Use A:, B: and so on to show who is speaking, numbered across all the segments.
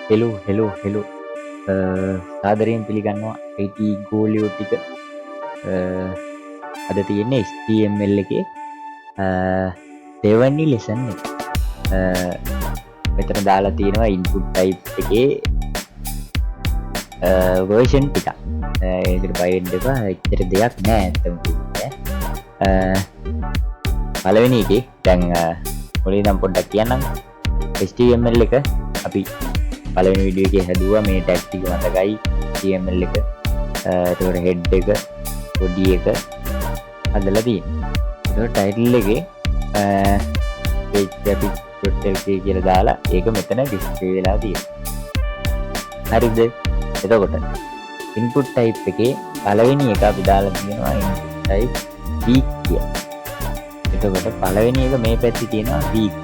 A: Hello සාදරයෙන් පිළිගන්නවා IT ගෝලියෝ ටික අද තියෙන්නේ HTML එකේ දෙවැනි ලෙසන් එක. මෙතන දාලා තියෙනවා input type එකේ version ටික. ඒකට බය වෙන්න එපා. එච්චර දෙයක් නෑ ඇත්තම කියන්නේ. පළවෙනි එකේ දැන් මුලින් නම් පොඩ්ඩක් කියන්නම්. HTML එක අපි පළවෙනි වීඩියෝ එකේ හැදුවා මේ ටැග් ටික මතකයි. HTML එක එතකොට head එක body එක හදලා තියෙනවා. එතකොට title එකේ page graphics.lk කියලා දාලා ඒක මෙතන display වෙලා තියෙනවා. හරිද? එතකොට input type එකේ පළවෙනි එක අපි දාලා තියෙනවා input type week කියලා. එතකොට පළවෙනි එක මේ පැත්තේ තියෙනවා week.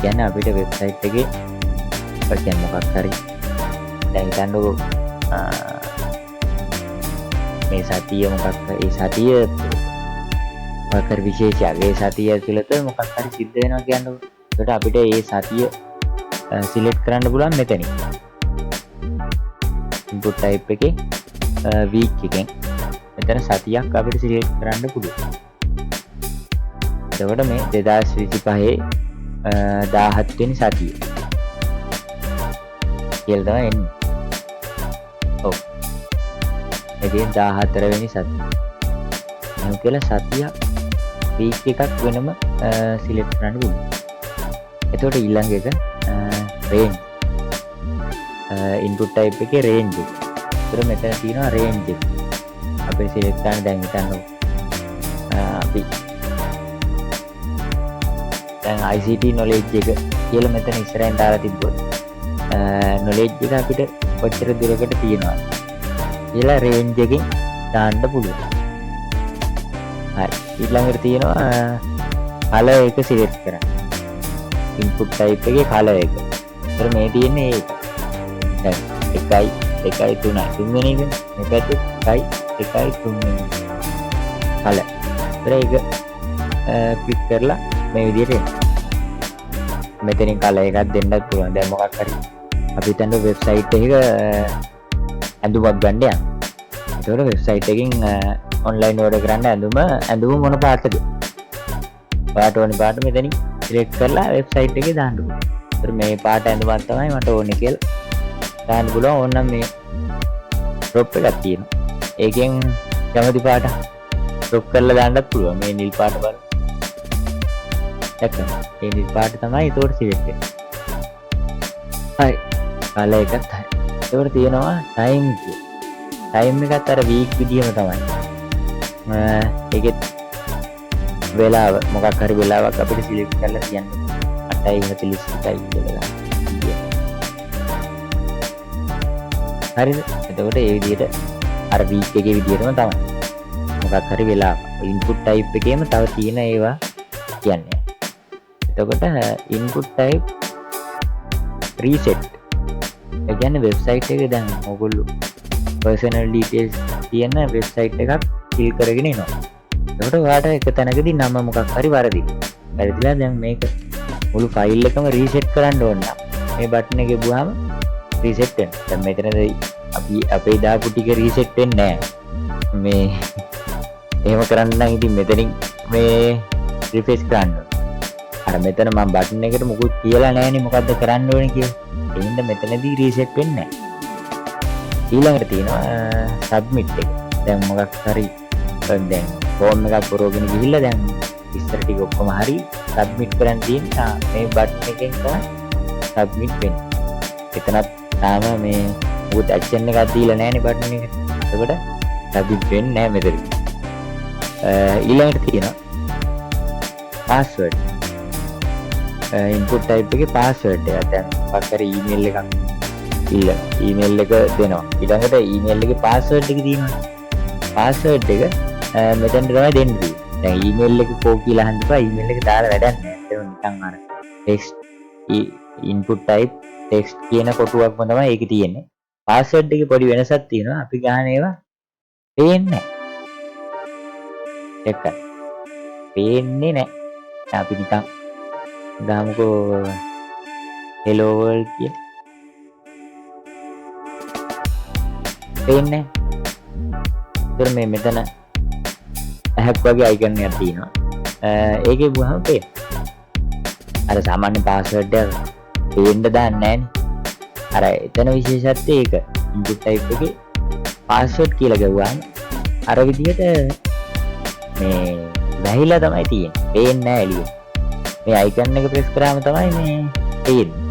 A: කියන්නේ අපිට වෙබ්සයිට් එකේ දැන් මොකක් හරි දැන් හිතන්නකෝ මේ සතිය මොකක් ඒ සතිය මොකක් හරි විශේෂයක් ඒ සතිය ඇතුළත මොකක් හරි සිද්ධ වෙනවා කියන්නකෝ. ඒකට අපිට ඒ සතිය සිලෙක්ට් කරන්න පුළුවන් මෙතනින්. input type එකේ week එකෙන් මෙතන සතියක් අපිට සිලෙක්ට් කරන්න පුළුවන්. එතකොට මේ 2025 17 වෙනි සතිය කියලා තමයි එන්නේ. ඔව්. එදින 14 වෙනි සතිය. එහෙනම් කියලා සතියක් week එකක් වෙනම සිලෙක්ට් කරන්න පුළුවන්. එතකොට ඊළඟ එක range. input type එකේ range එක. ඒතර මෙතන තියෙනවා range එක. අපි සිලෙක්ට් කරන දැන් හිතන්නකො අපි දැන් ICT knowledge එක කියලා මෙතන ඉස්සරහින් දාලා තිබ්බොත් knowledge එක අපිට කොච්චර දුරකට තියෙනවා කියලා range එකෙන් දාන්න පුළුවන්. හරි. ඊළඟට තියෙනවා color එක select කරන්න. input type එකේ color එක. ඒතර මේ තියෙන්නේ ඒක. දැන් 1 2 3 තුන්වෙනි එක මේ පැත්තේ 1 2 3 color. ඒතර ඒක ක්ලික් කරලා මේ විදිහට එනවා. මෙතනින් color එකක් දෙන්නත් පුළුවන්. දැන් මොකක් හරි අපි හිතන්න වෙබ්සයිට් එකක ඇඳුමක් ගන්න යනවා. ඒතකොට වෙබ්සයිට් එකකින් ඔන්ලයින් ඕඩර් කරන්න ඇඳුම මොන පාටද? පාට ඕනේ පාට මෙතනින් සිලෙක්ට් කරලා වෙබ්සයිට් එකේ දාන්න පුළුවන්. ඒතර මේ පාට ඇඳුමක් තමයි මට ඕනේ කියලා දාන්න පුළුවන්. ඕනනම් මේ ක්‍රොප් එකක් තියෙනවා. ඒකෙන් කැමති පාට ක්‍රොප් කරලා දාන්නත් පුළුවන්. මේ නිල් පාට බලන්න. දැක්කද? මේ නිල් පාට තමයි ඒතකොට සිලෙක්ට් වෙන්නේ. හරි. color එකත් හරි. ඒකට තියෙනවා time කිය. time එකත් අර week විදියම තමයි. ඒකෙත් වෙලාව මොකක් හරි වෙලාවක් අපිට සිලෙක්ට් කරලා තියන්න. 8:41යි කියලා. හරිද? එතකොට ඒ විදිහට අර week එකේ විදියටම තමයි. මොකක් හරි වෙලාව. input type එකේම තව තියෙන ඒවා කියන්නේ. එතකොට input type reset. ඒ කියන්නේ වෙබ්සයිට් එකේ දැන් ඔයගොල්ලෝ personal details තියෙන වෙබ්සයිට් එකක් fill කරගෙන එනවා. එතකොට ඔයාලට එක තැනකදී නම මොකක් හරි වැරදිලා. වැරදිලා දැන් මේක මුළු ෆයිල් එකම රීසෙට් කරන්න ඕන නම් මේ බටන් එක ගිහුවාම රීසෙට් වෙනවා. දැන් මෙතනදී අපි අපේ දාපු ටික රීසෙට් වෙන්නේ නැහැ. මේ එහෙම කරන්න නම් ඉතින් මෙතනින් මේ රිෆ්‍රෙෂ් කරන්න ඕන. අර මෙතන මම බටන් එකට මොකුත් කියලා නැහැනේ මොකද්ද කරන්න ඕනේ කියලා. එහෙනම් මෙතනදී රීසෙට් වෙන්නේ නැහැ. ඊළඟට තියෙනවා සබ්මිට් එක. දැන් මොකක් හරි දැන් ෆෝම් එකක් පුරවගෙන ගිහිල්ලා දැන් ඉස්සර ටික ඔක්කොම හරි සබ්මිට් කරන්න තියෙන මේ බටන් එකෙන් තමයි සබ්මිට් වෙන්නේ. එතනත් තාම මේ මොකද ඇක්ෂන් එකක් දීලා නැහැනේ බටන් එකට. එතකොට සබ්මිට් වෙන්නේ නැහැ මෙතන. ඊළඟට තියෙනවා password. input type එකේ password එක. දැන් මොකක් හරි email එකක් email එක දෙනවා. ඊළඟට email එකේ password එක තියෙනවා. password එක මෙතෙන්ට තමයි දෙන්නේ. දැන් email එක කෝ කියලා අහන්න එපා. email එක දාලා වැඩක් නැහැ. ඒක නිකන් අර text input type text කියන කොටුවක්ම තමයි ඒකේ තියෙන්නේ. password එකේ පොඩි වෙනසක් තියෙනවා. අපි ගන්න ඒවා පේන්නේ නැහැ. ඒක පේන්නේ නැහැ. අපි නිකන් දාමුකෝ hello world කියලා. පේන්නේ. ඒතර මේ මෙතන ඇහක් වගේ අයිකන් එකක් තියෙනවා. ඒකේ වහම පේන. අර සාමාන්‍ය පාස්වර්ඩ් එක පේන්න දාන්නේ නැහනේ. අර එතන විශේෂත්වය ඒක. ඉන්පුට් ටයිප් එකේ පාස්වර්ඩ් කියලා ගවුවාම අර විදිහට මේ වැහිලා තමයි තියෙන්නේ. පේන්නේ නැහැ එළියේ. මේ අයිකන් එක ප්‍රෙස් කරාම තමයි මේ පේන්නේ.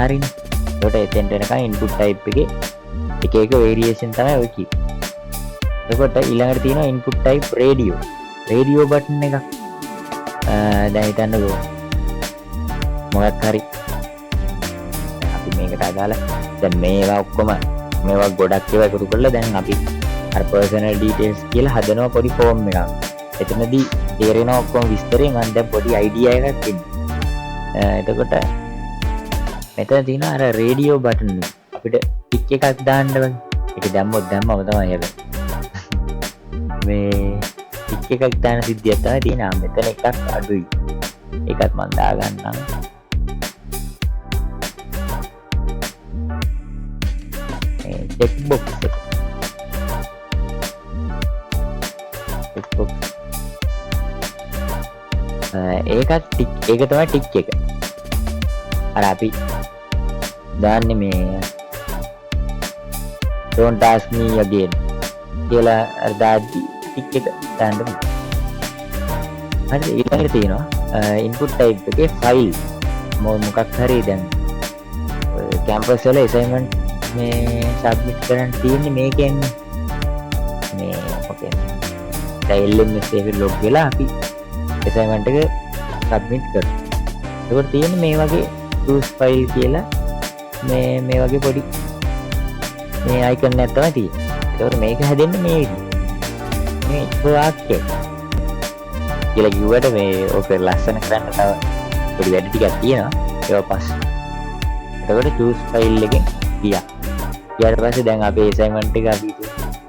A: හරිනේ. ඒකට එතෙන්ට එනකන් ඉන්පුට් ටයිප් එකේ එක එක වේරියේෂන් තමයි ඔය කිව්වේ. එතකොට ඊළඟට තියෙනවා ඉන්පුට් ටයිප් රේඩියෝ බටන් එකක්. දැන් හිතන්නකෝ මොකක් හරි අපි මේකට අදාළ දැන් මේවා ඔක්කොම මේවා ගොඩක් ඒවා එකතු කරලා දැන් අපි අර පර්සනල් ඩීටේල්ස් කියලා හදනවා පොඩි ෆෝම් එකක්. එතනදී තේරෙනවා ඔක්කොම විස්තරේ මම දැන් පොඩි අයිඩියා එකක් දෙන්න. එතකොට මෙතන තියෙන අර රේඩියෝ බටන් එක අපිට ටික් එකක් දාන්න වගේ. ඒක දැම්මම තමයි හැබැයි. මේ ටික් එකක් දාන සිද්ධියක් තමයි තියෙනවා. මෙතන එකක් අඩුයි. ඒකත් මම දාගන්නම්. මේ චෙක් බොක්ස් එක. Check box. ඒකත් ටික් ඒක තමයි ටික් එක. අර අපි දාන්නේ මේ don't ask me again කියලා අර දාද්දි ටික් එක දාන්න බෑ. හරි ඊළඟට තියෙනවා input type එකේ file මොකක් හරි දැන් කැම්පස් වල assignment මේ submit කරන්න තියෙන්නේ මේකෙන් මේ මොකෙන් LMS එකට log වෙලා අපි assignment එක submit කරනවා. ඒකට තියෙන්නේ මේ වගේ choose file කියලා මේ වගේ පොඩි මේ icon එකක් තමයි තියෙන්නේ. ඒකට මේක හැදෙන්නේ මේ විදිහට. මේ වාක්‍යය කියලා කිව්වට මේ ඔක ලස්සන කරන්න තව පොඩි වැඩ ටිකක් තියෙනවා. ඒක පස්සේ. එතකොට choose file එකෙන් ගියා. ඊට පස්සේ දැන් අපේ assignment එක අපි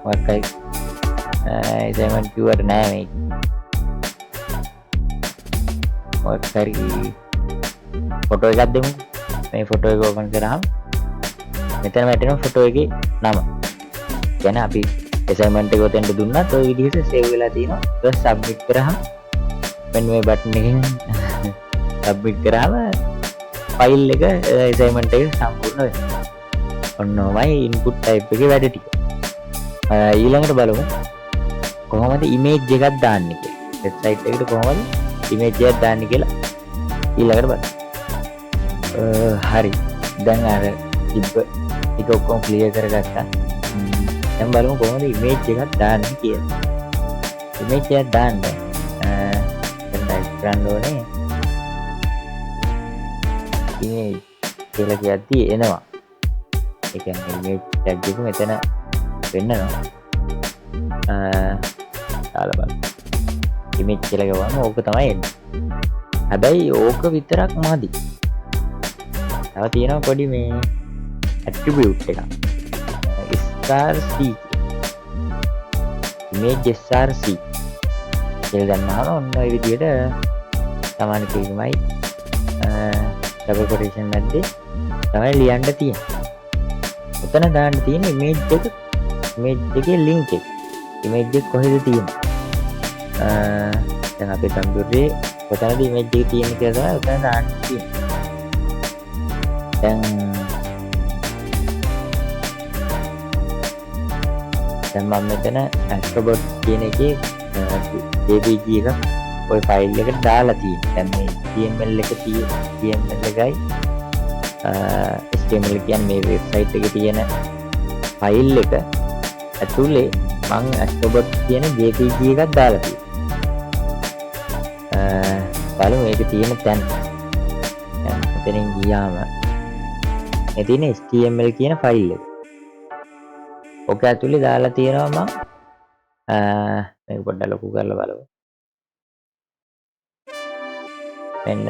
A: මොකක් හරි assignment කිව්වට නෑ මේ. මොකක් හරි ෆොටෝ එකක් දෙමු. මේ ෆොටෝ එක ඕපන් කරාම මෙතන වැටෙන ෆොටෝ එකේ නම. කියන්නේ අපි assignment එක උතෙන්ට දුන්නත් ওই විදිහට save වෙලා තියෙනවා. ඊට submit කරාම මෙන්න මේ බටන් එකෙන් submit කරාම ෆයිල් එක assignment එක සම්පූර්ණ වෙනවා. ඔන්නෝමයි input type එකේ වැඩ ටික. ඊළඟට බලමු කොහොමද image එකක් දාන්නේ කියලා. website එකට කොහොමද image එකක් දාන්නේ කියලා ඊළඟට බලමු. හරි. දැන් අර තිබ්බ ටික ඔක්කොම ක්ලියර් කරගත්තා. දැන් බලමු කොහොමද image එකක් දාන්නේ කියලා. image එකක් දාන්න දැන් type කරන්න ඕනේ image කියලා කියද්දී එනවා. ඒ කියන්නේ image tag එක මෙතන වෙන්නනවා. දාලා බලන්න. image කියලා ගවම ඕක තමයි එන්නේ. හැබැයි ඕක විතරක් මදි. තව තියෙනවා පොඩි මේ attribute එකක්. src image src කියලා දැම්මම ඔන්න ඔය විදිහට සමාන කීමයි double quotation මැද්දේ තමයි ලියන්න තියෙන්නේ. ඔතන දාන්න තියෙන image එකේ link එක. image එක කොහෙද තියෙන්නේ? දැන් අපේ කම්පියුටරේ කොතනද image එක තියෙන්නේ කියලා තමයි ඔතන දාන්න තියෙන්නේ. දැන් මම මෙතන Acrobat කියන එකේ JPG එක ඔය ෆයිල් එකට දාලා තියෙනවා. දැන් මේ HTML එක HTML එකයි HTML කියන්නේ මේ වෙබ්සයිට් එකේ තියෙන ෆයිල් එක ඇතුලේ මම Acrobat කියන JPG එකක් දාලා තියෙනවා. බලමු මේක තියෙන තැන. දැන් මෙතනින් ගියාම මේ තියෙන HTML කියන ෆයිල් එක. ඔක ඇතුලේ දාලා තියෙනවා මම මේක පොඩ්ඩක් ලොකු කරලා බලමු. මෙන්න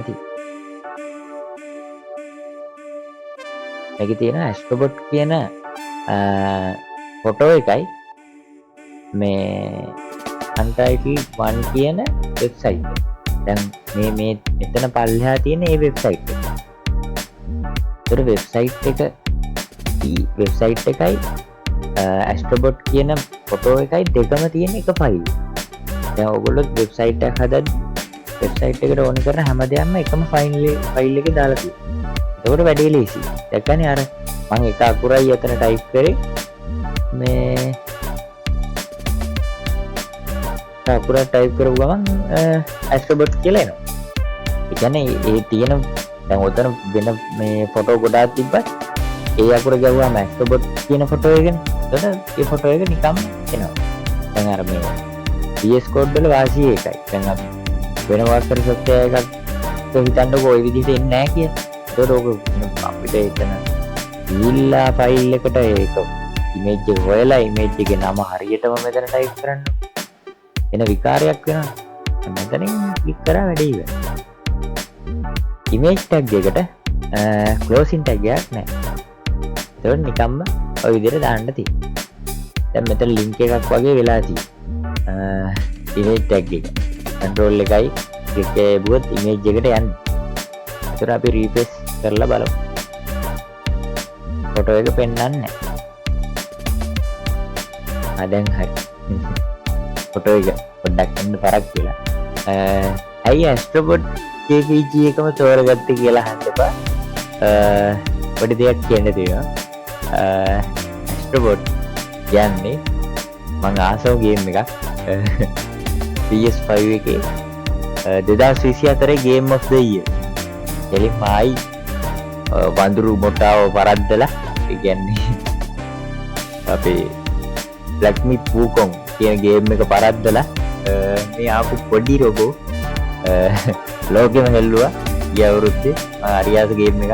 A: මේකේ තියෙන Acrobat කියන ෆොටෝ එකයි මේ Untitled 1 කියන වෙබ්සයිට් එක. දැන් මේ මෙතන පල්ලෙහා තියෙන මේ වෙබ්සයිට් එක. ඒතර වෙබ්සයිට් එක වෙබ්සයිට් එකයි ඇස්ට්‍රොබොට් කියන ෆොටෝ එකයි දෙකම තියෙන එක ෆයිල්. දැන් ඔයගොල්ලෝ වෙබ්සයිට් එකක් හදද්දි වෙබ්සයිට් එකට ඕන කරන හැමදේම එකම ෆයිල් එකේ දාලා තියෙනවා. ඒකට වැඩි ලේසි. දැක්කනේ අර මම එක අකුරයි අතන ටයිප් කරේ මේ අකුර ටයිප් කරපු ගමන් ඇස්ට්‍රොබොට් කියලා එනවා. ඒ කියන්නේ ඒ තියෙන දැන් ඔතන වෙන මේ ෆොටෝ ගොඩාක් තිබ්බත් ඒ අකුර ගැහුවාම ඇස්ට්‍රොබොට් කියන ෆොටෝ එකනේ. එතකොට ඒ ෆොටෝ එක නිකම් එනවා. දැන් අර මේ VS Code වල වාසිය එකයි. දැන් අපි වෙන මොකක් හරි software එකක් හිතන්නකෝ ওই විදිහට එන්නේ නැහැ කියලා. ඒකට ඕක අපිට එතන ඊල්ලා ෆයිල් එකට ඒක ඉමේජ් එක හොයලා ඉමේජ් එකේ නම හරියටම මෙතන ටයිප් කරන්න. එන විකාරයක් වෙනවා. මෙතනින් ක්ලික් කරා වැඩි ඉවරයි. ඉමේජ් ටැග් එකට ක්ලෝසින් ටැග් එකක් නැහැ. ඒක නිකම්ම ඔය විදිහට දාන්න තියෙනවා. දැන් මෙතන ලින්ක් එකක් වගේ වෙලා තියෙනවා. ඉමේජ් ටැග් එක. කන්ට්‍රෝල් එකයි ක්ලික් කරගුවොත් ඉමේජ් එකට යන්නේ. ඒතර අපි රිෆ්‍රෙෂ් කරලා බලමු. ෆොටෝ එක පෙන්වන්නේ නැහැ. දැන් හරි. ෆොටෝ එක පොඩ්ඩක් එන්න පරක් කියලා. ඇයි ඇස්ට්‍රොබොට් JPG එකම තෝරගත්තේ කියලා අහන්න එපා. පොඩි දෙයක් කියන්න තියෙනවා. ඇස්ට්‍රොබොට් කියන්නේ මම ආසම ගේම් එකක්. PS5 එකේ 2024 Game of the Year. එලිම ආයි වඳුරු මොටාව පරද්දලා ඒ කියන්නේ අපේ Black Myth Wukong කියන ගේම් එක පරද්දලා මේ ආපු පොඩි රොබෝ ලෝකෙම හෙල්ලුවා ගිය අවුරුද්දේ අරියාස ගේම් එක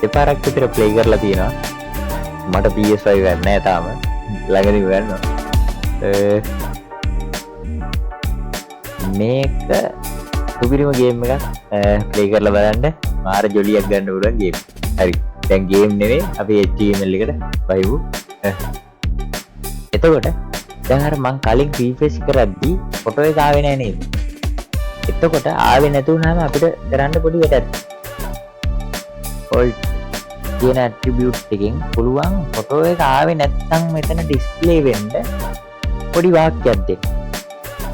A: දෙපාරක් විතර ප්ලේ කරලා තියෙනවා. මට PS5 ගන්න නැහැ තාම. ළඟදී ගන්නවා. මේක සුපිරිම ගේම් එකක් ප්ලේ කරලා බලන්න. මාර ජොලියක් ගන්න පුළුවන් ගේම්. හරි. දැන් ගේම් නෙවෙයි අපි HTML එකට වයිවු. එතකොට දැන් අර මං කලින් රිෆ්‍රෙෂ් කරද්දී ෆොටෝ එක ආවේ නැහැ නේද? එතකොට ආවේ නැතුණාම අපිට කරන්න පොඩි වැඩක්. alt කියන ඇට්‍රිබියුට් එකෙන් පුළුවන් ෆොටෝ එක ආවේ නැත්නම් මෙතන ඩිස්ප්ලේ වෙන්න පොඩි වාක්‍යයක් දෙන්න.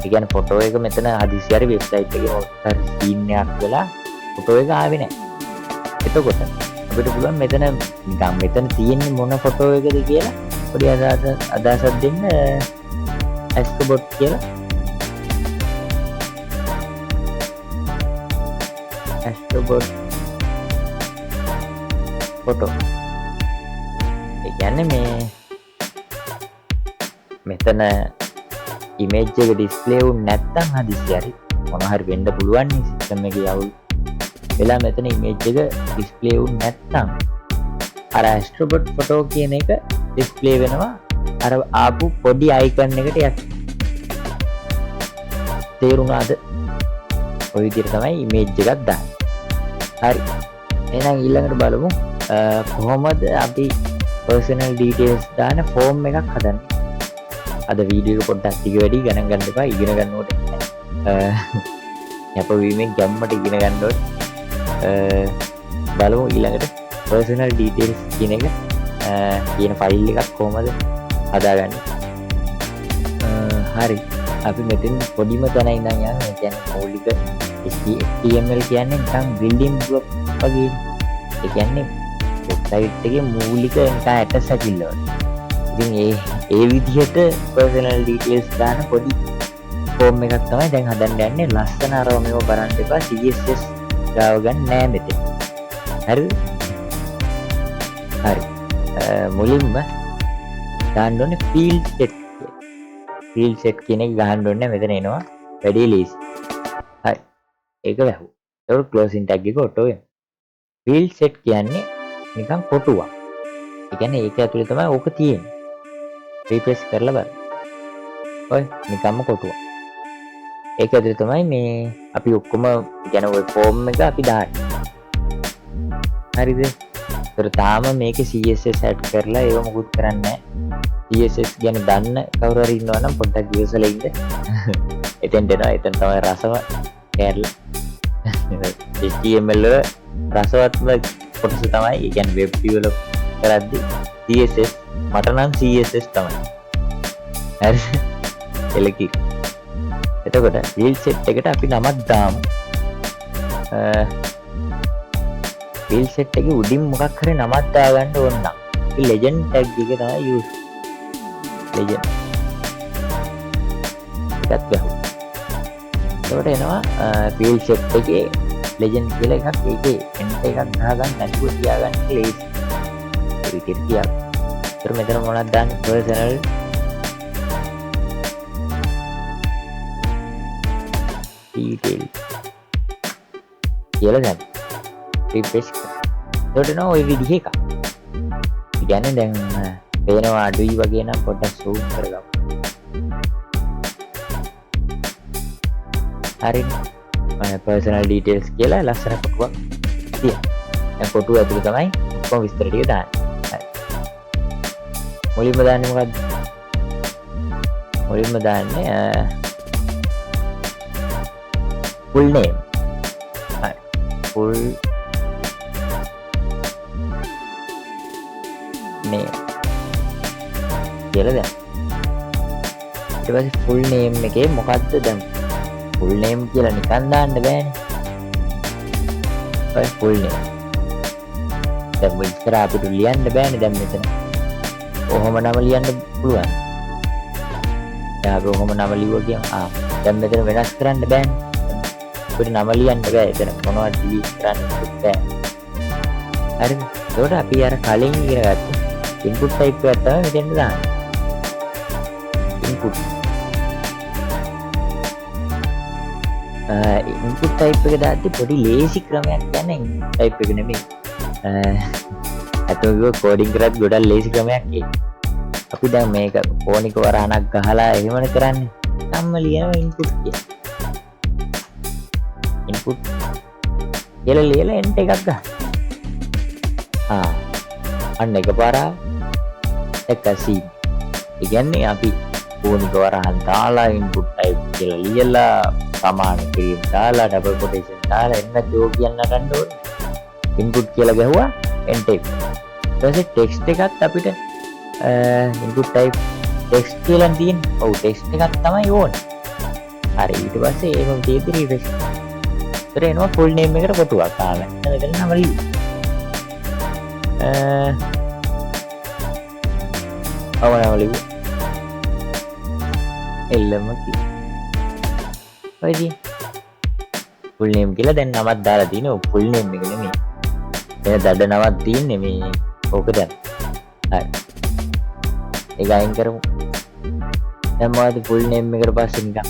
A: ඒ කියන්නේ ෆොටෝ එක මෙතන හදිස්සි හරි වෙබ්සයිට් එකේ මොකක් හරි සීන් එකක් වෙලා ෆොටෝ එක ආවේ නැහැ. එතකොට අපිට පුළුවන් මෙතන නිකන් මෙතන තියෙන්නේ මොන ෆොටෝ එකද කියලා පොඩි අදහසක් දෙන්න ඇස්ට්‍රොබොට් කියලා ඇස්ට්‍රොබොට් ෆොටෝ. ඒ කියන්නේ මේ මෙතන ඉමේජ් එක ඩිස්ප්ලේ වුනේ නැත්නම් හදිස්සි හරි මොන හරි වෙන්න පුළුවන් නේ සිස්ටම් එකේ යවුල් වෙලා මෙතන ඉමේජ් එක ඩිස්ප්ලේ වුනේ නැත්නම් අර ඇස්ට්‍රොබොට් ෆොටෝ කියන එක ඩිස්ප්ලේ වෙනවා අර ආපු පොඩි අයිකන් එකට යට. තේරුණාද? ඔය විදිහට තමයි ඉමේජ් එකක් දාන්නේ. හරි. එහෙනම් ඊළඟට බලමු කොහොමද අපි personal details දාන ෆෝම් එකක් හදන්නේ. අද වීඩියෝ එක පොඩ්ඩක් ටික වැඩි ගණන් ගන්න එපා. ඉගෙන ගන්නකොට යපවීමෙන් ගැම්මට ඉගෙන ගන්න ඕනේ. බලමු ඊළඟට personal details කියන එක කියන ෆයිල් එකක් කොහොමද හදාගන්නේ. හරි. අපි මෙතන පොඩිම තැන ඉඳන් යනවා. ඒ කියන්නේ මූලික HTML කියන්නේ නිකන් building block වගේ. ඒ කියන්නේ වෙබ්සයිට් එකේ මූලික නිකන් ඇටසැකිල්ල වගේ. ඉතින් ඒ විදිහට personal details දාන පොඩි ෆෝම් එකක් තමයි දැන් හදන්න යන්නේ. ලස්සන අරව මේව බලන්න එපා. CSS ගාව ගන්න නෑ මෙතන. හරිද? හරි. මුලින්ම දාන්න ඕනේ field set. field set කියන එක ගහන්න ඕනේ. මෙතන එනවා. වැඩි ලීසි. හරි. ඒක වැහුවා. ඒක closing tag එක ඔටෝ වෙනවා. field set කියන්නේ නිකන් කොටුවක්. ඒ කියන්නේ ඒක ඇතුලේ තමයි ඕක තියෙන්නේ. රිෆ්‍රෙෂ් කරලා බලන්න. ඔය නිකම්ම කොටුවක්. ඒක ඇතුලේ තමයි මේ අපි ඔක්කොම කියන ඔය ෆෝම් එක අපි දාන්නේ. හරිද? ඒතර තාම මේකේ CSS ඇඩ් කරලා ඒව මොකුත් කරන්නේ නැහැ. CSS ගැන දන්න කවුරු හරි ඉන්නවා නම් පොඩ්ඩක් ඉවසලා ඉන්න. එතෙන්ට එනවා. එතෙන් තමයි රසම කෑල්ල. HTML වල රසවත්ම කොටස තමයි. ඒ කියන්නේ වෙබ් ඩෙවලොප් කරද්දී CSS මට නම් CSS තමයි. හරි. එලකි. එතකොට wheel set එකට අපි නමක් දාමු. wheel set එකේ උඩින් මොකක් හරි නමක් දාගන්න ඕන නම් අපි legend tag එක තමයි use. legend. එකත් ගහමු. එතකොට එනවා wheel set එකේ legend කියලා එකක් ඒකේ එන්ට් එකක් ගහගන්න නැතුව තියාගන්න ලේසි. ඒ විදිහට තියාගන්න. ඒතර මෙතන මොනවද දාන්නේ? personal detail කියලා ගන්න. refresh කරන්න. එතකොට එනවා ওই විදිහ එකක්. ඒ කියන්නේ දැන් පේනවා අඩුයි වගේ නම් පොඩ්ඩක් zoom කරගමු. හරිනේ. personal details කියලා ලස්සන කොටුවක් තියෙනවා. දැන් කොටුව ඇතුලේ තමයි ඔක්කොම විස්තර ටික දාන්නේ. මුලින්ම දාන්නේ මොකද්ද? මුලින්ම දාන්නේ full name. හරි. full name කියලා දාන්න. ඊට පස්සේ full name එකේ මොකද්ද දැන් full name කියලා නිකන් දාන්න බෑනේ. ඔය full name. දැන් විස්තර අපිට ලියන්න බෑනේ දැන් මෙතන. කොහොම නම ලියන්න පුළුවන්. දැන් අපි කොහොම නම ලියුවා කියමු. දැන් මෙතන වෙනස් කරන්න බෑනේ. අපිට නම ලියන්න බෑ. එතන මොනවද delete කරන්න බෑ. හරිද? ඒකට අපි අර කලින් ඉගෙන ගත්ත input type එකක් තමයි මෙතෙන්ට දාන්නේ. input input type එක දාද්දි පොඩි ලේසි ක්‍රමයක් කියන්නේ input type එක නෙමෙයි. අතෝග කෝඩින් කරත් ගොඩක් ලේසි ක්‍රමයක් ඒක. අපි දැන් මේක කෝණික වරහණක් ගහලා එහෙමනේ කරන්නේ. සම්ම ලියනවා input කියලා. input කියලා ලියලා enter එකක් ගන්න. අන්න එකපාරා එකසි. ඒ කියන්නේ අපි කෝණික වරහන් දාලා input type කියලා ලියලා සමාන කිරීම දාලා ඩබල් කොටේෂන් දාලා එන්න ජෝ කියන්න ගන්න ඕනේ. input කියලා ගහුවා enter. ඊට පස්සේ text එකත් අපිට input type text කියලා තියෙන්නේ. ඔව් text එකක් තමයි ඕනේ. හරි ඊට පස්සේ ඒකම තියෙද්දි refresh. ඒතර එනවා full name එකට කොටුවක් ආවා. එතන නම ලියු. අවනම ලියු. එල්ලම කි. ඔයදී full name කියලා දැන් නමක් දාලා තිනේ. full name එක නෙමෙයි. එන දඩ නමක් තියෙන්නේ මේ ඕක දැන්. හරි. ඒක අයින් කරමු. දැන් මොකද full name එකට පස්සේ නිකන්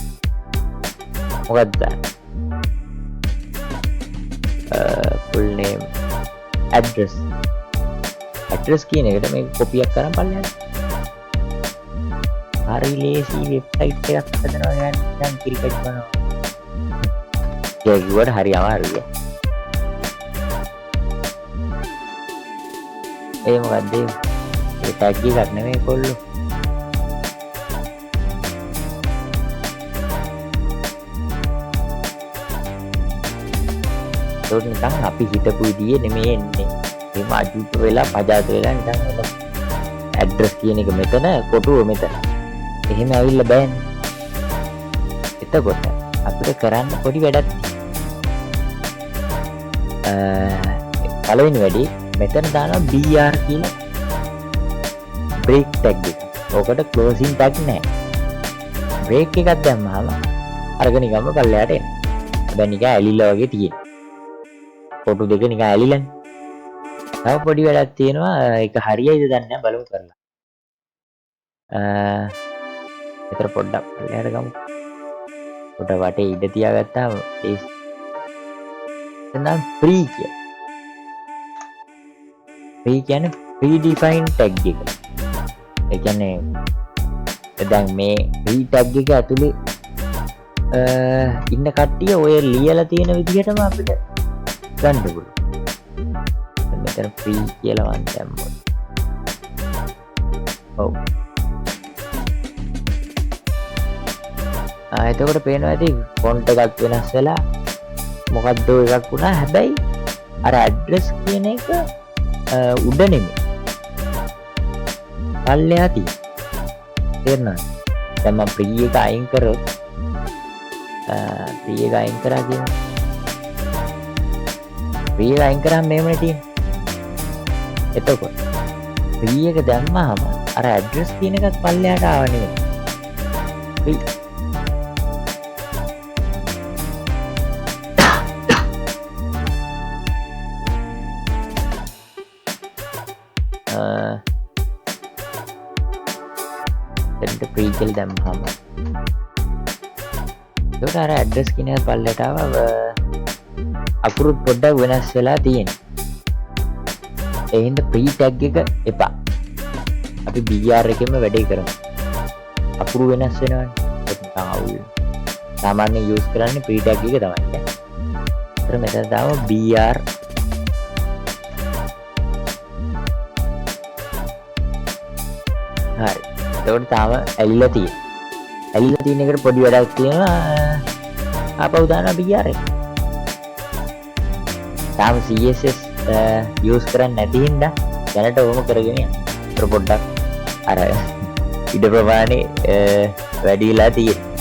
A: මොකක්ද දාන්නේ? full name address කියන එකට මේක කොපියක් කරන් බලන්න. හරි ලේසි වෙබ්සයිට් එකක් හදනවා දැන් ක්‍රිකට් කරනවා. ඒක කිව්වට හරි අමාරුයි. ඒ මොකද්ද ඒ ටැග් එකක් නෙමෙයි කොල්ලෝ. ඒක නිකන් අපි හිතපු විදිහේ නෙමෙයි එන්නේ. එහෙම අජුත වෙලා පජාත වෙලා නිකන් ඇඩ්‍රස් කියන එක මෙතන කොටුව මෙතන. එහෙම ඇවිල්ලා බෑනේ. එතකොට අපිට කරන්න පොඩි වැඩක් පළවෙනි වැඩේ මෙතන දානවා br කියලා break tag එක. ඔකට closing tag නැහැ. break එකක් දැම්මම අරගෙන නිකම්ම පල්ලයට එනවා. දැන් නිකන් ඇලිලා වගේ තියෙනවා. කොටු දෙක නිකන් ඇලිලානේ. තව පොඩි වැඩක් තියෙනවා. ඒක හරියයිද දන්නේ නැහැ බලමු කරලා. ඒතර පොඩ්ඩක් පල්ලයට ගමු. පොඩ වටේ ඉඳ තියාගත්තාම ඒ එතන free කිය. free කියන්නේ predefined tag එක. ඒ කියන්නේ දැන් මේ free tag එක ඇතුලේ ඉන්න කට්ටිය ඔය ලියලා තියෙන විදිහටම අපිට ගන්න පුළුවන්. මෙතන free කියලා මම දැම්මොත්. ඔව්. එතකොට පේනවා ඇති ෆොන්ට් එකක් වෙනස් වෙලා මොකක්ද එකක් වුණා. හැබැයි අර ඇඩ්‍රස් කියන එක උඩ නෙමෙයි පල්ලෙහා තියෙන. තේරුණාද? දැන් මම ප්‍රී එක අයින් කරොත් ප්‍රී එක අයින් කරා කියන්නේ ප්‍රී එක අයින් කරාම මෙහෙමනේ තියෙන්නේ. එතකොට ප්‍රී එක දැම්මහම අර ඇඩ්‍රස් කියන එකත් පල්ලෙහාට ආව නෙමෙයි. ප්‍රී ප්‍රී කියලා දැම්මහම ඒකට අර ඇඩ්‍රස් කියන එක පල්ලෙහාට ආව අකුරුත් පොඩ්ඩක් වෙනස් වෙලා තියෙනවා. ඒ හින්දා ප්‍රී ටැග් එක එපා. අපි BR එකෙන්ම වැඩේ කරමු. අකුරු වෙනස් වෙනවනේ. ඒක නිකන් අවුල්. සාමාන්‍යයෙන් යූස් කරන්නේ ප්‍රී ටැග් එක තමයි. ඒතර මෙතන දාමු BR හරි. ඒකට තාම ඇලිලා තියෙනවා. ඇලිලා තියෙන එකට පොඩි වැඩක් තියෙනවා. ආපහු දානවා BR එක. තාම CSS යූස් කරන්නේ නැති හින්දා දැනට ඔහොම කරගෙන යන්න. ඒතර පොඩ්ඩක් අර ඉඩ ප්‍රමාණය වැඩිලා තියෙනවා.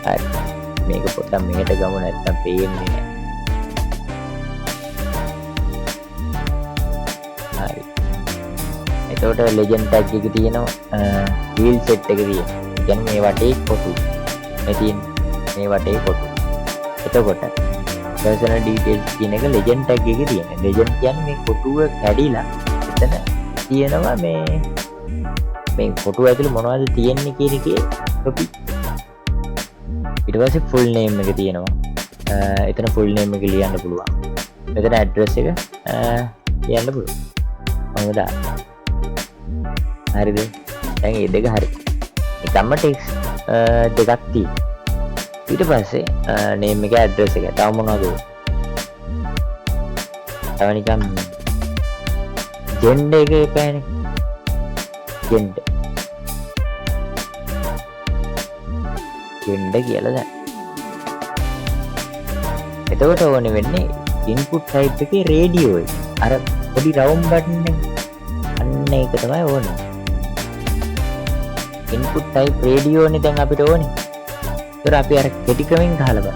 A: හරි. මේක පොඩ්ඩක් මෙහෙට ගමු නැත්තම් පේන්නේ නැහැ. හරි. එතකොට legend tag එක තියෙනවා wheel set එක තියෙනවා. කියන්නේ මේ වටේ කොටු. මේ තියෙන මේ වටේ කොටු. එතකොට personal details කියන එක legend tag එකේ තියෙනවා. legend කියන්නේ මේ කොටුව කැඩිලා එතන තියෙනවා මේ කොටුව ඇතුලේ මොනවද තියෙන්නේ කියන එකේ copy. ඊට පස්සේ full name එක තියෙනවා. එතන full name එක ලියන්න පුළුවන්. මෙතන address එක ලියන්න පුළුවන්. මොකද හරිද? දැන් මේ දෙක හරි. එකම ටෙක්ස්ට් දෙකක් තියෙනවා. ඊට පස්සේ name එක address එක. තව මොනවද? තව නිකන් gender එක එපානේ. gender කියලා දැන්. එතකොට ඕනේ වෙන්නේ input type එකේ radio එක. අර පොඩි round button එක. අන්න ඒක තමයි ඕනේ. input type radio නේ දැන් අපිට ඕනේ. ඒතර අපි අර කෙටි ක්‍රමෙන් ගහලා බලමු.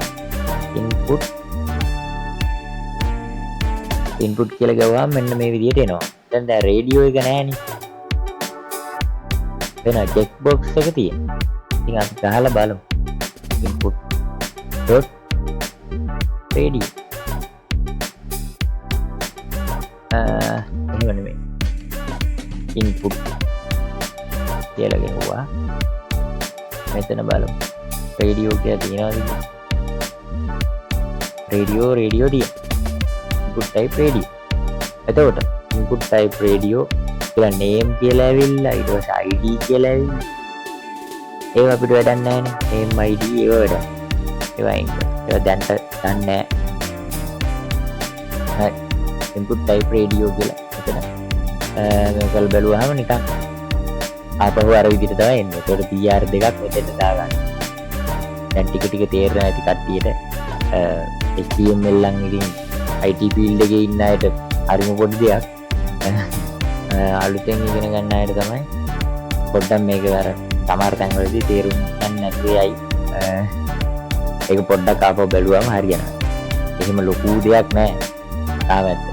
A: input කියලා ගවුවාම මෙන්න මේ විදිහට එනවා. දැන් radio එක නැහැනේ. වෙන check box එක තියෙනවා. ඉතින් අපි ගහලා බලමු. input dot radio එහෙම නෙමෙයි. input කියලා ගෙවුවා. මෙතන බලමු. radio කියලා තියෙනවද? radio තියෙනවා. input type radio. එතකොට input type radio කියලා name කියලා ඇවිල්ලා ඊට පස්සේ id කියලා ඇවිල්ලා ඒව අපිට වැඩක් නැහැනේ. name id ඒව වැඩක්. ඒවා අයින් කරලා. ඒවා දැන්ට දන්නේ නැහැ. හරි. input type radio කියලා එතන මේකල් බැලුවාම නිකන් ආපහු අර විදිහට තමයි එන්නේ. ඒකට PR දෙකක් මෙතෙන්ට දාගන්න. දැන් ටික ටික තේරෙන ඇති කට්ටියට HTML ලං ඉතින් IT field එකේ ඉන්න අයට හරිම පොඩි දෙයක්. අලුතෙන් ඉගෙන ගන්න අයට තමයි පොඩ්ඩක් මේක අර සමහර තැන්වලදී තේරුම් ගන්න නැති වෙයි. ඒක පොඩ්ඩක් ආපහු බැලුවම හරියනවා. එහෙම ලොකු දෙයක් නෑ. තාමත්.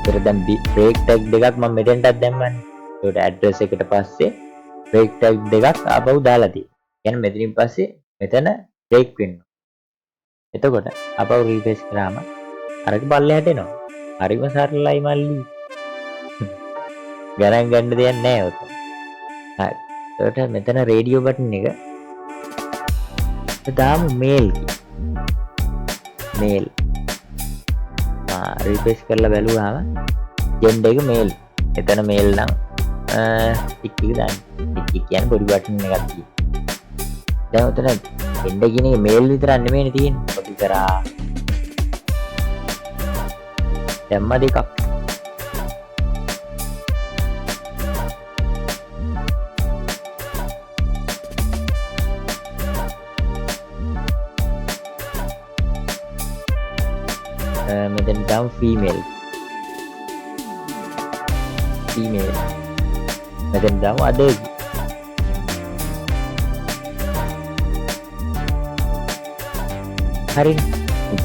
A: ඒතර දැන් break tag දෙකක් මම මෙතෙන්ටත් දැම්මනේ. ඒකට address එකට පස්සේ break tag දෙකක් ආපහු දාලා තියෙනවා. يعني මෙතනින් පස්සේ මෙතන break වෙනවා. එතකොට ආපහු refresh කරාම අරක පල්ලෙහාට එනවා. හරිම සරලයි මල්ලි. ගණන් ගන්න දෙයක් නෑ ඔතන. හරි. ඒකට මෙතන රේඩියෝ බටන් එක දාමු මේල් මේල්. රිෆ්‍රෙෂ් කරලා බැලුවාම ජෙන්ඩර් එක මේල්. එතන මේල් නම් ටික් එක දාන්න. ටික් කියන්නේ පොඩි බටන් එකක් තියෙනවා. දැන් උතන ජෙන්ඩර් කියන එක මේල් විතරක් නෙමෙයිනේ තියෙන්නේ. පොඩි කරා දැම්ම දෙකක්. මෙතන දාමු ෆීමේල් මෙතන දාමු අද හරි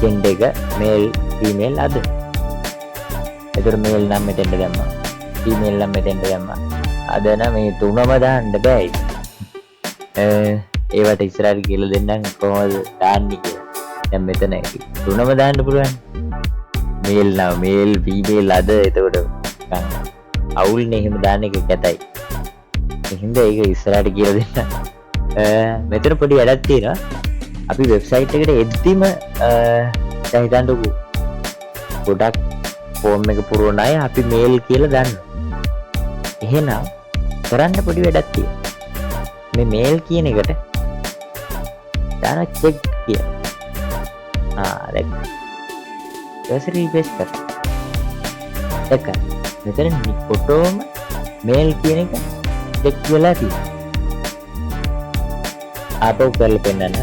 A: ජෙන්ඩර් එක මේල් ෆීමේල් අද එතකොට මේල් නම් මෙතෙන්ට දැම්මා ෆීමේල් නම් මෙතෙන්ට දැම්මා අද නම් මේ තුනම දාන්න බෑ ඒවට ඉස්සරහට කියලා දෙන්නම් කොහොමද දාන්නේ කියලා දැන් මෙතන තුනම දාන්න පුළුවන් මේල් නම් මේල් ෆීමේල් අද එතකොට අවුල්නේ එහෙම දාන්න එක කැතයි එහෙනම් ඒක ඉස්සරහට කියලා දෙන්න මෙතන පොඩි වැඩක් තියෙනවා අපි වෙබ්සයිට් එකට එද්දිම දැන් හිතන්නකෝ ගොඩක් ෆෝම් එක පුරවන අය අපි මේල් කියලා දානවා එහෙනම් කරන්න පොඩි වැඩක් තියෙනවා මේ මේල් කියන එකට දාන චෙක් කියලා දැන් ඊට රිප්ලේස් කර එක මෙතන ෆොටෝම මේල් කියන එක චෙක් වෙලා තියෙනවා ආපහු කරලා පෙන්නන්න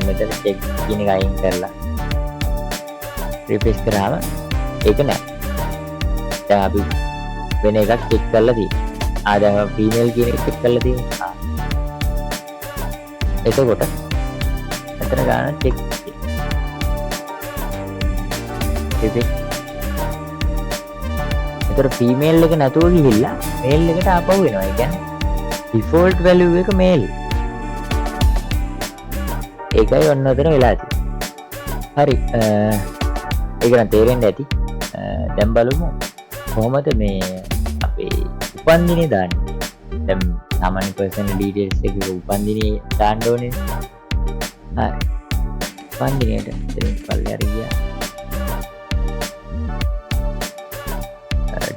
A: මෙතන චෙක් කියන එක අයින් කරලා රිප්ලේස් කරාම ඒක නෑ දැන් අපි වෙන එකක් චෙක් කරලා තියෙනවා දැන් ෆීමේල් කියන එක චෙක් කරලා තියෙනවා එතකොට මෙතන ගන්න චෙක් රිප්ලේස් එතකොට ෆීමේල් එක නැතුව ගිහිල්ලා මේල් එකට ආපහු වෙනවා ඒ කියන්නේ ඩිෆෝල්ට් වැලියු එක මේල් ඒකයි ඔන්න ඔතන වෙලා තියෙන්නේ හරි ඒක නම් තේරෙන්න ඇති දැන් බලමු කොහොමද මේ අපේ උපන්දිනේ දාන්නේ දැන් සාමාන්‍ය පර්සනල් ඩීටේල්ස් එක උපන්දිනේ දාන්න ඕනේ හරි උපන්දිනේට ඉතින් පල්ලේ හරි ගියා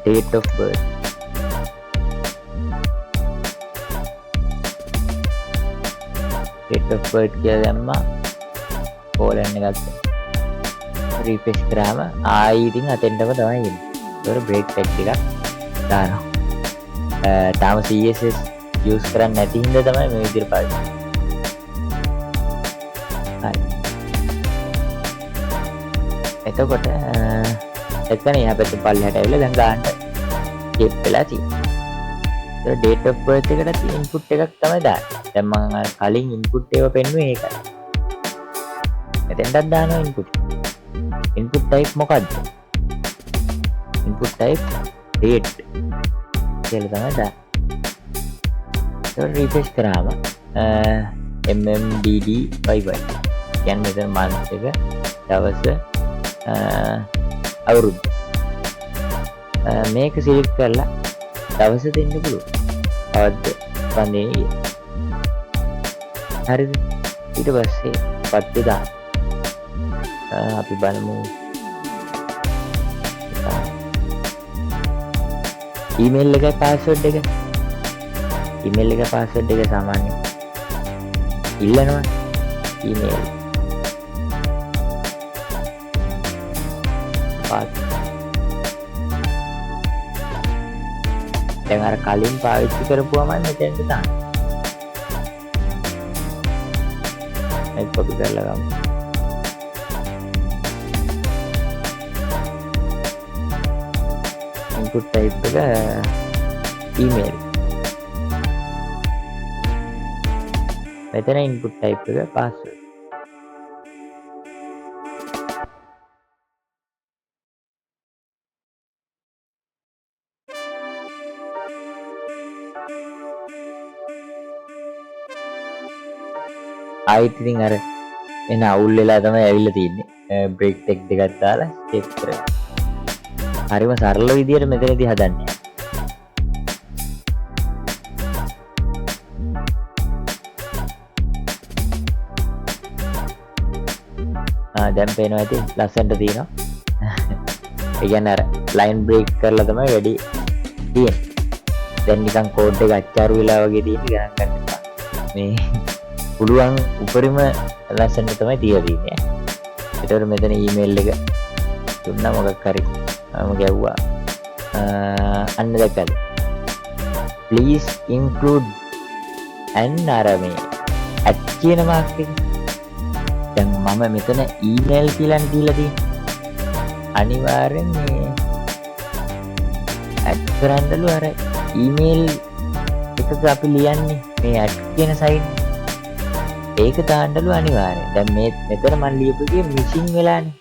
A: date of birth date of birth කියලා දැම්මා කෝලන් එකක් රිෆ්‍රෙෂ් කරාම ආයි ඉතින් අතෙන්ටම තමයි එන්නේ ඒතකොට බ්‍රේක් ටැග් එකක් දානවා තාම CSS යූස් කරන්නේ නැති හින්දා තමයි මේ විදිහට පාවිච්චි හරි එතකොට එතන එහා පැත්තේ පල්ලෙහාට ඇවිල්ලා දැන් ගන්නට ටේප් වෙලා තියෙනවා ඒක date of birth එකට ඉන්පුට් එකක් තමයි දාන්නේ දැන් මම කලින් ඉන්පුට් ඒවා පෙන්නුවේ ඒකයි මෙතෙන්ටත් දානවා ඉන්පුට් type මොකද්ද ඉන්පුට් type date කියලා තමයි දාන්නේ ඒක රිෆ්‍රෙෂ් කරාම mmddy කියන්නේ මෙතන month එක දවස අවුරුදු මේක සිලෙක්ට් කරලා දවස දෙන්න පුළුවන් අවද්ද වන්දේ හරිද ඊට පස්සේ පත්ති දාන්න අපි බලමු ඊමේල් එකේ පාස්වර්ඩ් එක සාමාන්‍ය ඉල්ලනවා ඊමේල් දැන් අර කලින් පාවිච්චි කරපුවමයි මෙතෙන්ට දාන්න ඒක කොපි කරලා ගමු input type එක email මෙතන input type එක password ආයෙත් ඉතින් අර එන අවුල් වෙලා තමයි ඇවිල්ලා තින්නේ බ්‍රේක් ටෙක් දෙකක් දාලා චෙක් කරලා හරිම සරල විදියට මෙතනදී හදන්නේ දැන් පේනවා ඉතින් ලස්සනට තියෙනවා ඒ කියන්නේ අර ලයින් බ්‍රේක් කරලා තමයි වැඩි තියෙන්නේ දැන් නිකන් කෝඩ් එක අච්චාරු වෙලා වගේ තියෙන්නේ ගණන් ගන්න එපා මේ පුළුවන් උපරිම ලස්සනට තමයි තියලා තියෙන්නේ ඒතකොට මෙතන ඊමේල් එක දුන්නා මොකක් හරි මම ගැව්වා අන්න දැක්කද please include an අර මේ at කියන මාක් එක දැන් මම මෙතන ඊමේල් කියලා දීලා තියෙන්නේ අනිවාර්යෙන් මේ ඇඩ් කරන්නලු අර ඊමේල් එකක අපි ලියන්නේ මේ ඇඩ් කියන සයින් ඒක දාන්නලු අනිවාර්යෙන්. දැන් මේ මෙතන මම ලියපු එකේ මිසින් වෙලානේ.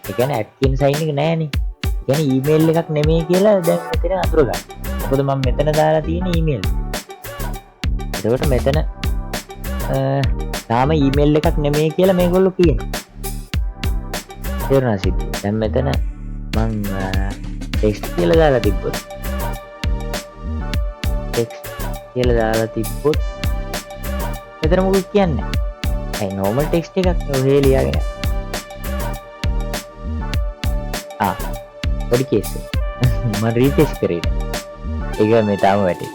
A: ඒ කියන්නේ ඇඩ් කියන සයින් එක නැහැනේ. ඒ කියන්නේ ඊමේල් එකක් නෙමෙයි කියලා දැන් මෙතන අඳුරගන්න. මොකද මම මෙතන දාලා තියෙන ඊමේල්. එතකොට මෙතන තාම ඊමේල් එකක් නෙමෙයි කියලා මේගොල්ලෝ කියනවා. තේරුණා සිද්ධි. දැන් මෙතන මං ටෙක්ස්ට් කියලා දාලා තිබ්බොත් ටෙක්ස්ට් කියලා දාලා තිබ්බොත් මෙතන මොකද කියන්නේ? ඒ normal ටෙක්ස්ට් එකක් ඔහේ ලියාගෙන. පොඩි කේස් එක. මම රීෆ්‍රෙෂ් කරේ. ඒක මේ තාම වැටේ.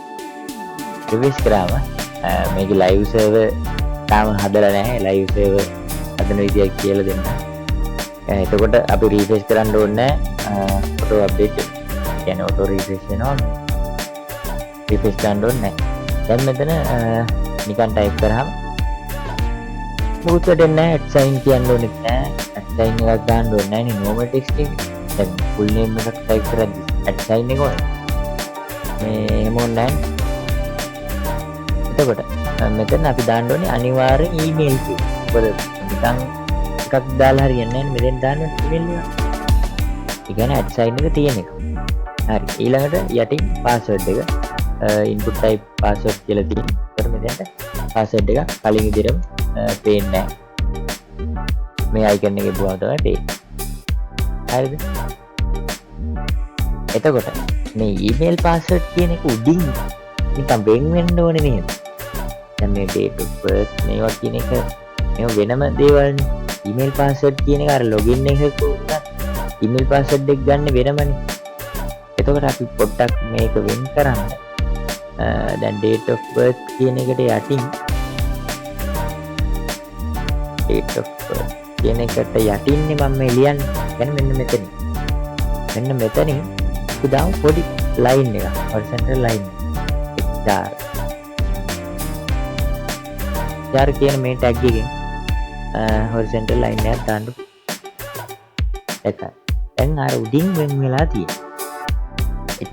A: රිෆ්‍රෙෂ් කරාම මේකේ ලයිව් සර්වර් තාම හදලා නැහැ. ලයිව් සර්වර් හදන විදිය කියලා දෙන්න. එතකොට අපි රීෆ්‍රෙෂ් කරන්න ඕනේ ඔටෝ අප්ඩේට් එක. කියන්නේ ඔටෝ රීෆ්‍රෙෂ් වෙනවා. රීෆ්‍රෙෂ් කරන්න ඕනේ නැහැ. දැන් මෙතන නිකන් ටයිප් කරාම මොකද දෙන්නේ නැහැ. ඇඩ් සයින් කියන්න ඕනේ නැහැ. ඇඩ් සයින් එකක් දාන්න ඕනේ නැහැ නේ normal text එක. දැන් full name එකක් ටයිප් කරද්දි ඇඩ් සයින් එක ඕනේ. මේ එහෙම ඕනේ නැහැ. එතකොට මෙතන අපි දාන්න ඕනේ අනිවාර්යෙන් ඊමේල් එක. මොකද නිකන් එකක් දාලා හරියන්නේ නැහැ. මෙතෙන් දාන්න ඊමේල් එක. ඒ කියන්නේ ඇඩ් සයින් එක තියෙන එක. හරි. ඊළඟට යටින් password එක input type password කියලා තියෙනවා. ඒතර මෙතෙන්ට password එක කලින් විදිහටම පේන්නේ නැහැ. මේ icon එකේ බුවා තමයි පේන්නේ. හරිද? එතකොට මේ email password කියන එක උඩින් නිකන් වෙන් වෙන්න ඕනේ නේද? දැන් මේ date of birth මේවා කියන එක මේව වෙනම දේවල්නේ. email password කියන එක අර login එකක උනත් email password එක ගන්න වෙනමනේ. එතකොට අපි පොඩ්ඩක් මේක වෙන් කරන්න. දැන් date of birth කියන එකට යටින් date of birth කියන එකට යටින්නේ මම මේ ලියන්නේ. يعني මෙන්න මෙතන. මෙන්න මෙතනින් උදාම පොඩි line එකක් horizontal line jar කියන මේ tag එකෙන් horizontal line එකක් දාන්න. එකයි. දැන් අර උඩින් වෙන් වෙලා තියෙනවා.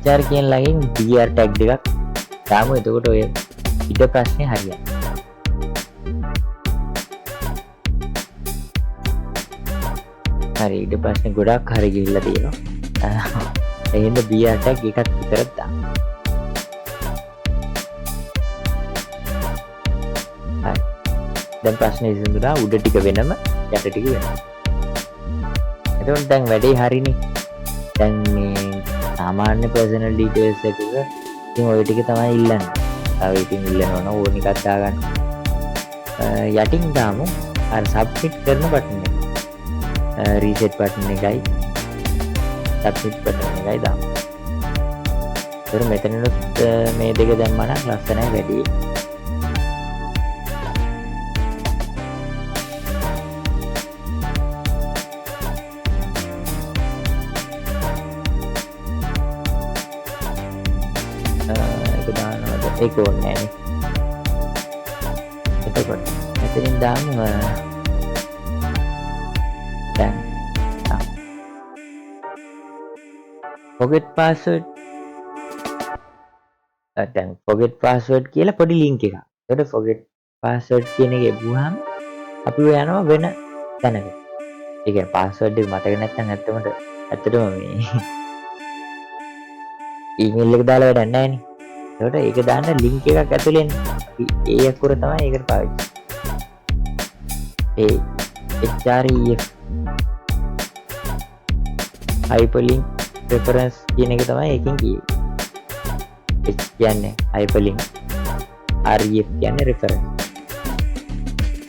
A: hr කියන line br tag එකක් දාමු. එතකොට ඔය ඉඩ ප්‍රශ්නේ හරියයි. හරි ඉඩ ප්‍රශ්නේ ගොඩක් හරි ගිහිල්ලා තියෙනවා. එහෙනම් br tag එකක් විතරක් දාන්න. හරි. දැන් ප්‍රශ්නේ විසඳුණා. උඩ ටික වෙනම යට ටික වෙනම. එතකොට දැන් වැඩේ හරිනේ. දැන් මේ සාමාන්‍ය personal details එකක ඉතින් ඔය ටික තමයි ඉල්ලන්නේ. තව ඉතින් ඉල්ලනවා නම් ඕන එකක් දාගන්න. යටින් දාමු අර submit කරන බටන් එක. reset button එකයි submit button එකයි දාමු. ඒතර මෙතනනොත් මේ දෙක දැම්මම නම් ලස්සනයි වැඩි. ඒක දානවද? ඒක ඕනේ නෑනේ. එතකොට මෙතනින් දාමු දැන් forget password දැන් forget password කියලා පොඩි link එකක්. ඒකට forget password කියන එක එපුවාම අපි යනවා වෙන තැනකට. ඒ කියන්නේ password එක මතක නැත්නම් ඇත්තටම මේ email එක දාලා වැඩක් නැහැ නේ. ඒකට ඒක දාන්න link එකක් ඇතුලෙන් අපි ඒ අකුර තමයි ඒකට පාවිච්චි. ඒ href hyperlink reference කියන එක තමයි එකෙන් කියන්නේ. h කියන්නේ hyperlink, ref කියන්නේ reference.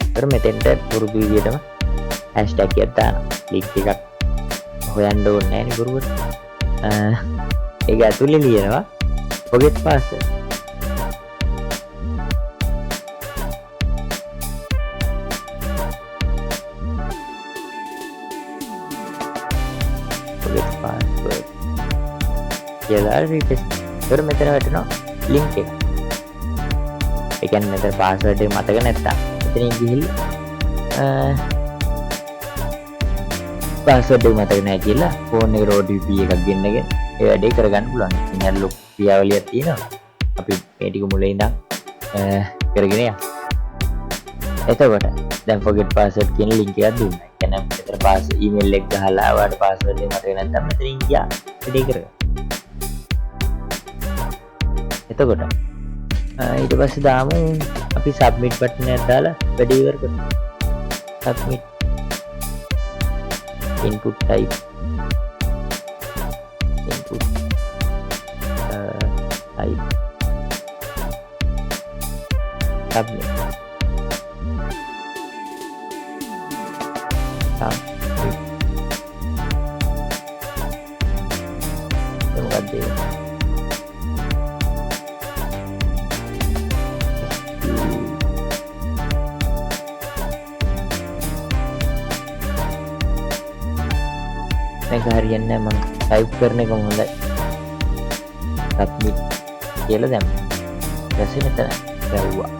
A: ඒතර මෙතෙන්ට පුරුදු විදිහටම hashtag එකක් දානවා. link එකක් හොයන්න ඕනේ නැහැ නේ බොරුවට. ඒක ඇතුලේ ලියනවා forget password. forget password කියලා රිෆ්‍රෙෂ් කරලා මෙතන වැටෙනවා link එක. ඒ කියන්නේ මෙතන password එක මතක නැත්තම් මෙතනින් ගිහිල්ලා පාස්වර්ඩ් එක මතක නැහැ කියලා ෆෝන් එකට OTP එකක් ගෙන්නගෙන ඒ වැඩේ කරගන්න පුළුවන්. ඉතින් අර ලොකු ක්‍රියාවලියක් තියෙනවා. අපි මේ ටික මුලින් ඉඳන් කරගෙන යමු. එතකොට දැන් forget password කියන link එකක් දුන්නා. ඒ කියන්නේ මෙතන email එක ගහලා ආවට password එක මතක නැත්නම් මෙතනින් ගියා වැඩේ කරගන්න. එතකොට ඊට පස්සේ දාමු අපි submit button එකක් දාලා වැඩේ ඉවර කරමු. submit input type input type submit මොකක්ද මේක හරියන්නේ නැහැ. මම ටයිප් කරන එක හොඳයි. submit කියලා දැම්මා. ඊට පස්සේ මෙතන ගැව්වා.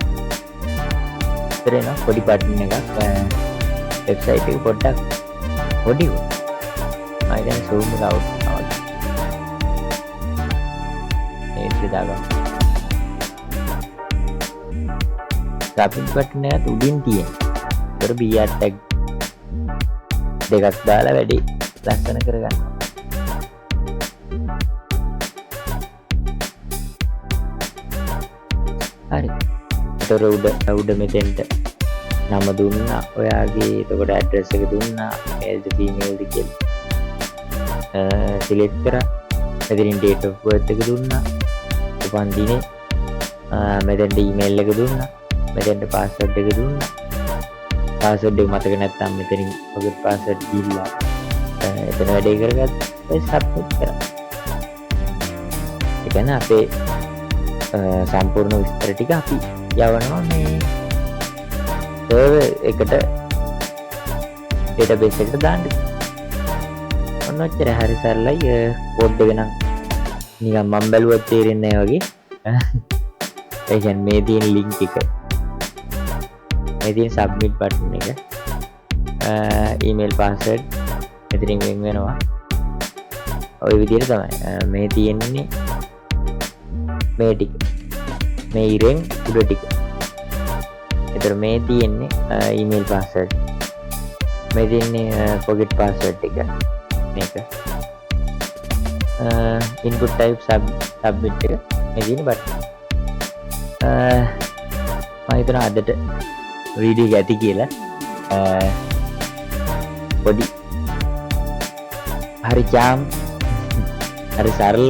A: ඉතින් නෝ පොඩි බටන් එකක් වෙබ්සයිට් එක පොඩ්ඩක් පොඩි වුණා. මම දැන් zoom එක out කරනවා. ඒක දාගන්න. submit බටන් එක උඩින් තියෙන. ඒතර BR tag දෙකක් දාලා වැඩි ලස්සන කරගන්න. හරි. ඒතර උඩ මෙතෙන්ට නම දුන්නා. ඔයාගේ එතකොට ඇඩ්‍රස් එක දුන්නා. male ද female ද කියලා. select කරා. එතනින් date of birth එක දුන්නා. උපන් දිනේ. මෙතෙන්ට email එක දුන්නා. මෙතෙන්ට password එක දුන්නා. password එක මතක නැත්නම් මෙතනින් forget password දීලා එතන වැඩේ කරගත්ත සබ්මිට් කරා. ඒ කියන්නේ අපේ සම්පූර්ණ විස්තර ටික අපි යවනවා මේ සර්වර් එකට database එකට දාන්න. ඔන්න ඔච්චර හරි සරලයි. කෝඩ් එක නම් නිකන් මම බැලුවත් තේරෙන්නේ නැහැ වගේ. ඒ කියන්නේ මේ තියෙන link එක මේ තියෙන submit button එක email password මෙතනින් වෙන වෙනවා. ඔය විදිහට තමයි මේ තියෙන්නේ මේ ටික. මේ ඉරෙන් උඩ ටික. ඒතර මේ තියෙන්නේ email password. මේ තියෙන්නේ forget password එක. මේක. input type submit එක. මේ තියෙන button. මම හිතනවා අදට වීඩියෝ එක ඇති කියලා. පොඩි හරි ජාම් හරි සරල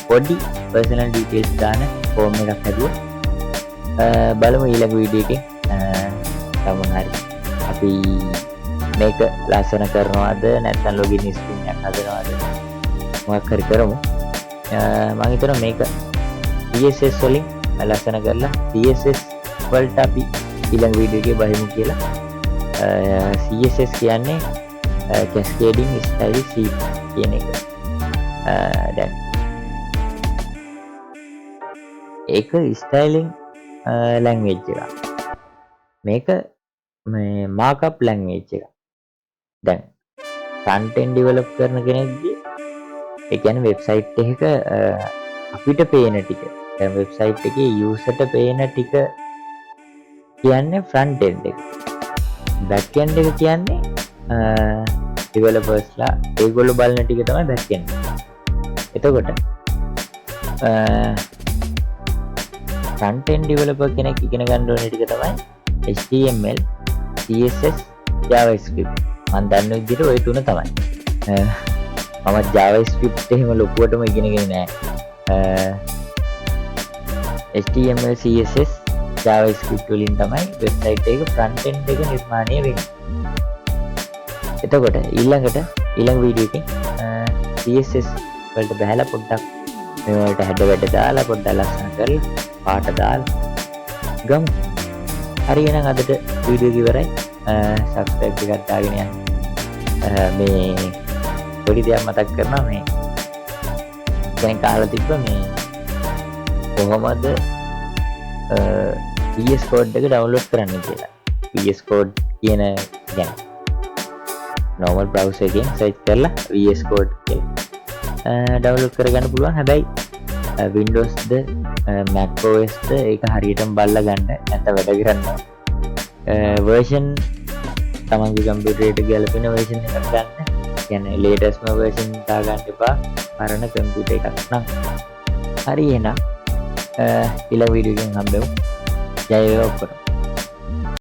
A: පොඩි personal details දාන ෆෝම් එකක් හැදුවා. බලමු ඊළඟ වීඩියෝ එකෙන් තමන් හරි අපි මේක ලස්සන කරනවද නැත්නම් login screen එකක් හදනවද මොකක් හරි කරමු. මම හිතනවා මේක CSS වලින් ලස්සන කරලා CSS වලට අපි ඊළඟ වීඩියෝ එකේ බලමු කියලා. CSS කියන්නේ cascading style sheet කියන එක. දැන් ඒක styling language එකක්. මේක මේ markup language එකක්. දැන් front end develop කරන කෙනෙක්ගේ ඒ කියන්නේ website එකක අපිට පේන ටික දැන් website එකේ user ට පේන ටික කියන්නේ front end එක. back end එක කියන්නේ developers ලා ඒගොල්ලෝ බලන ටික තමයි back end. එතකොට front end developer කෙනෙක් ඉගෙන ගන්න ඕන ටික තමයි HTML, CSS, JavaScript. මම දන්න විදිහට ওই තුන තමයි. මම JavaScript එහෙම ලොකුවටම ඉගෙනගෙන නැහැ. HTML, CSS, JavaScript වලින් තමයි වෙබ්සයිට් එක front end එක නිර්මාණය වෙන්නේ. එතකොට ඊළඟ වීඩියෝ එකෙන් CSS වලට බහලා පොඩ්ඩක් මේ වලට හැඩ වැඩ දාලා පොඩ්ඩක් ලස්සන කරලා පාට දාලා ගමු. හරි එහෙනම් අදට වීඩියෝ එක ඉවරයි. subscribe එකක් දාගෙන යන්න. මේ පොඩි දෙයක් මතක් කරනවා මේ දැන් කාලා තිබ්බ මේ කොහොමද VS Code එක download කරන්න කියලා. VS Code කියන ගැන normal browser එකෙන් search කරලා VS Code කියලා download කරගන්න පුළුවන්. හැබැයි Windows ද Mac OS ද ඒක හරියටම බලලා ගන්න නැත්නම් වැඩ කරන්නේ version තමන්ගේ කම්පියුටරේට ගැලපෙන version එකක් ගන්න. කියන්නේ latest version දාගන්න එපා පරණ කම්පියුටර් එකක් නම්. හරි එහෙනම් ඊළඟ වීඩියෝ එකෙන් හම්බෙමු. ජය වේවා ඔක්කොටම.